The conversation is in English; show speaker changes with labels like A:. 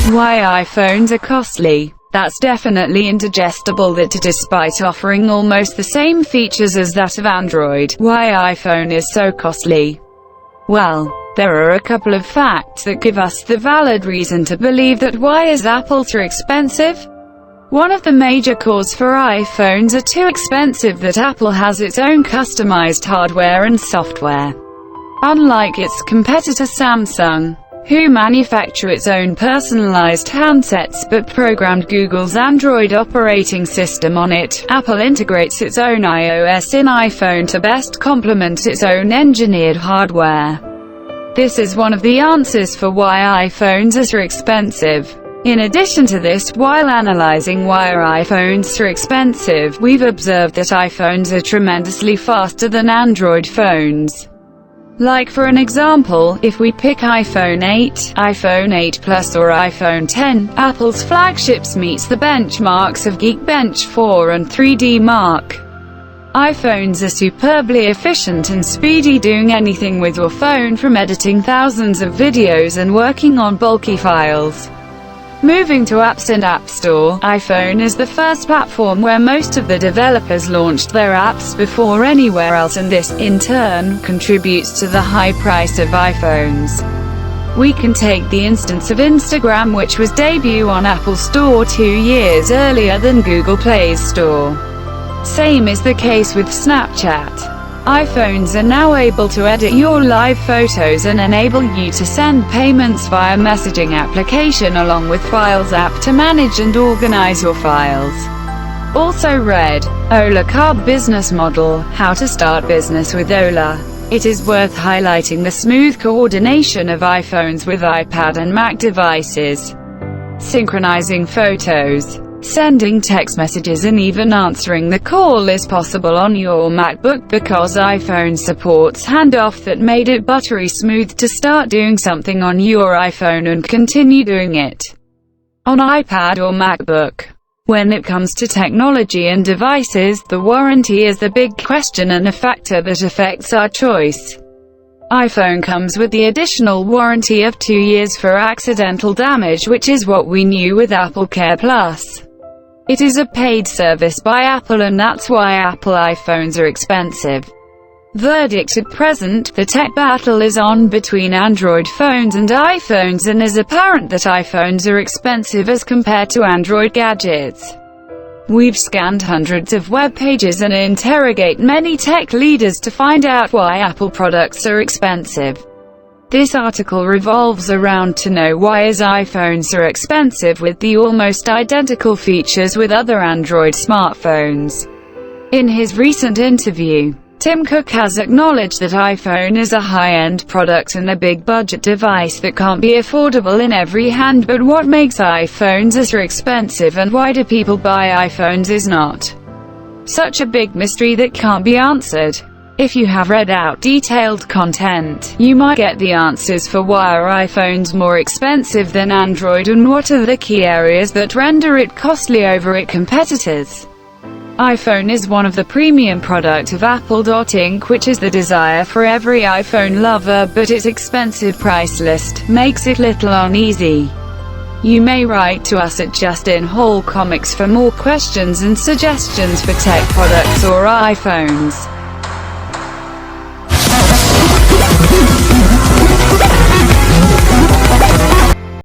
A: Why iPhones are costly. That's definitely indigestible that despite offering almost the same features as that of Android, why iPhone is so costly? Well, there are a couple of facts that give us the valid reason to believe that why is Apple so expensive? One of the major causes for iPhones are too expensive that Apple has its own customized hardware and software. Unlike its competitor Samsung, who manufacture its own personalized handsets but programmed Google's Android operating system on it, Apple integrates its own iOS in iPhone to best complement its own engineered hardware. This is one of the answers for why iPhones are so expensive. In addition to this, while analyzing why are iPhones so expensive, we've observed that iPhones are tremendously faster than Android phones. Like for an example, if we pick iPhone 8, iPhone 8 Plus or iPhone 10, Apple's flagships meets the benchmarks of Geekbench 4 and 3D Mark. iPhones are superbly efficient and speedy, doing anything with your phone from editing thousands of videos and working on bulky files. Moving to apps and App Store, iPhone is the first platform where most of the developers launched their apps before anywhere else, and this, in turn, contributes to the high price of iPhones. We can take the instance of Instagram, which was debuted on Apple Store 2 years earlier than Google Play's Store. Same is the case with Snapchat. iPhones are now able to edit your live photos and enable you to send payments via messaging application along with Files app to manage and organize your files. Also read, Ola Car Business Model, How to Start Business with Ola. It is worth highlighting the smooth coordination of iPhones with iPad and Mac devices. Synchronizing photos, sending text messages and even answering the call is possible on your MacBook because iPhone supports handoff that made it buttery smooth to start doing something on your iPhone and continue doing it on iPad or MacBook. When it comes to technology and devices, the warranty is the big question and a factor that affects our choice. iPhone comes with the additional warranty of 2 years for accidental damage, which is what we knew with Apple Care Plus. It is a paid service by Apple, and that's why Apple iPhones are expensive. Verdict: at present, the tech battle is on between Android phones and iPhones, and it is apparent that iPhones are expensive as compared to Android gadgets. We've scanned hundreds of web pages and interrogate many tech leaders to find out why Apple products are expensive. This article revolves around to know why is iPhones so expensive with the almost identical features with other Android smartphones. In his recent interview, Tim Cook has acknowledged that iPhone is a high-end product and a big-budget device that can't be affordable in every hand, but what makes iPhones so expensive and why do people buy iPhones is not such a big mystery that can't be answered. If you have read out detailed content, you might get the answers for why are iPhones more expensive than Android and what are the key areas that render it costly over its competitors. iPhone is one of the premium product of Apple Inc., which is the desire for every iPhone lover, but its expensive price list makes it little uneasy. You may write to us at Justin Hall Comics for more questions and suggestions for tech products or iPhones.